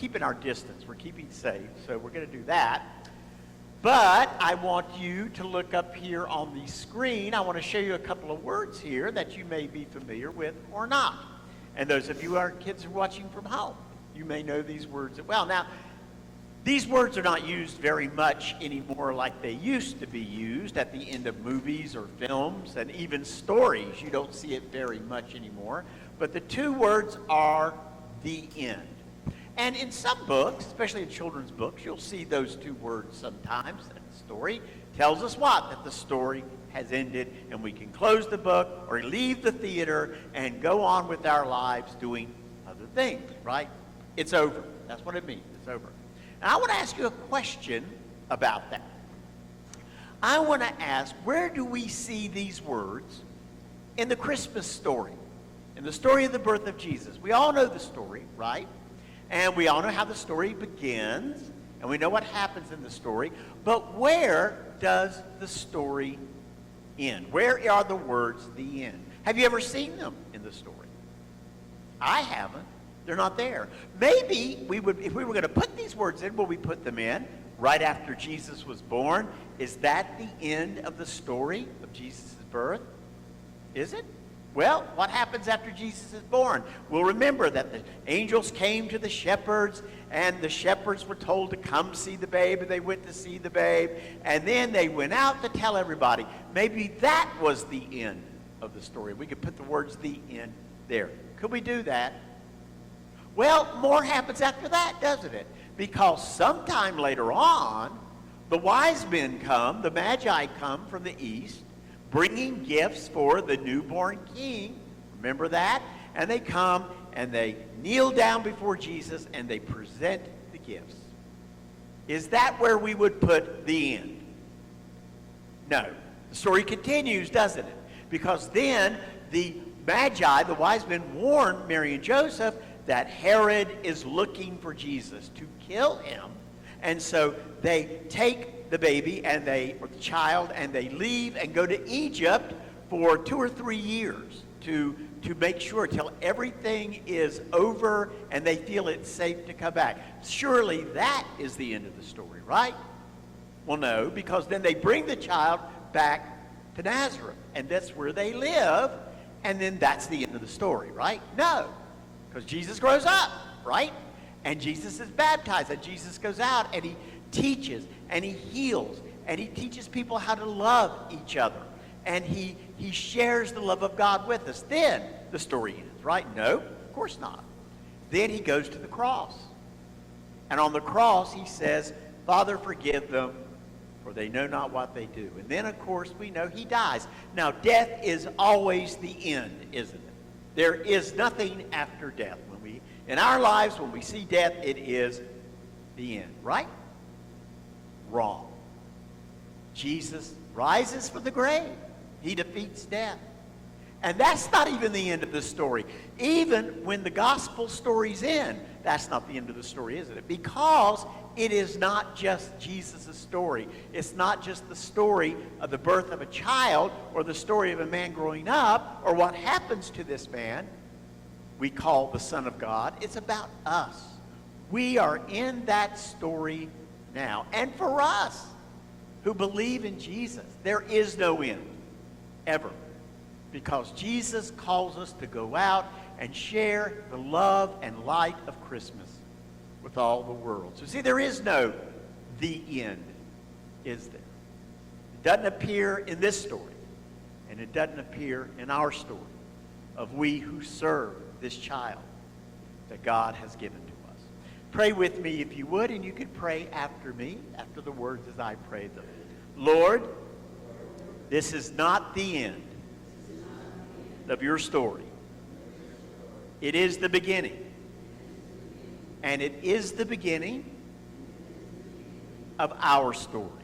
keeping our distance. We're keeping safe, so we're going to do that. But I want you to look up here on the screen. I want to show you a couple of words here that you may be familiar with or not. And those of you our kids are watching from home, you may know these words as well. Now, these words are not used very much anymore like they used to be used at the end of movies or films and even stories. You don't see it very much anymore. But the two words are the end. And in some books, especially in children's books, you'll see those two words sometimes. And the story tells us what? That the story has ended and we can close the book or leave the theater and go on with our lives doing other things, right? It's over. That's what it means. It's over. And I want to ask you a question about that. I want to ask, where do we see these words in the Christmas story? In the story of the birth of Jesus. We all know the story, right? And we all know how the story begins, and we know what happens in the story. But where does the story end? Where are the words the end? Have you ever seen them in the story? I haven't. They're not there. Maybe we would, if we were going to put these words in, will we put them in right after Jesus was born? Is that the end of the story of Jesus' birth? Is it? Well, what happens after Jesus is born? We'll remember that the angels came to the shepherds, and the shepherds were told to come see the babe, and they went to see the babe, and then they went out to tell everybody. Maybe that was the end of the story. We could put the words "the end" there. Could we do that? Well, more happens after that, doesn't it? Because sometime later on, the wise men come, the magi come from the east, bringing gifts for the newborn king. Remember that? And they come and they kneel down before Jesus and they present the gifts. Is that where we would put the end? No. The story continues, doesn't it? Because then the magi, the wise men, warn Mary and Joseph that Herod is looking for Jesus to kill him. And so they take the baby and or the child, and they leave and go to Egypt for 2 or 3 years to make sure till everything is over and they feel it's safe to come back. Surely that is the end of the story, right? Well, no, because then they bring the child back to Nazareth, and that's where they live, and then that's the end of the story, right? No, because Jesus grows up, right? And Jesus is baptized, and Jesus goes out and he teaches and he heals and he teaches people how to love each other, and he shares the love of God with us. Then the story ends, right? No, of course not. Then he goes to the cross, and on the cross he says, "Father, forgive them, for they know not what they do." And then, of course, we know he dies. Now, death is always the end, isn't it? There is nothing after death. In our lives, when we see death, it is the end, right? Wrong. Jesus rises from the grave. He defeats death. And that's not even the end of the story. Even when the gospel stories end, that's not the end of the story, isn't it? Because it is not just Jesus' story. It's not just the story of the birth of a child or the story of a man growing up or what happens to this man we call the Son of God. It's about us. We are in that story now. And for us who believe in Jesus, there is no end, ever. Because Jesus calls us to go out and share the love and light of Christmas with all the world. So see, there is no the end, is there? It doesn't appear in this story, and it doesn't appear in our story of we who serve this child that God has given to us. Pray with me if you would, and you could pray after me, after the words as I pray them. Lord, this is not the end of your story. It is the beginning. And it is the beginning of our story.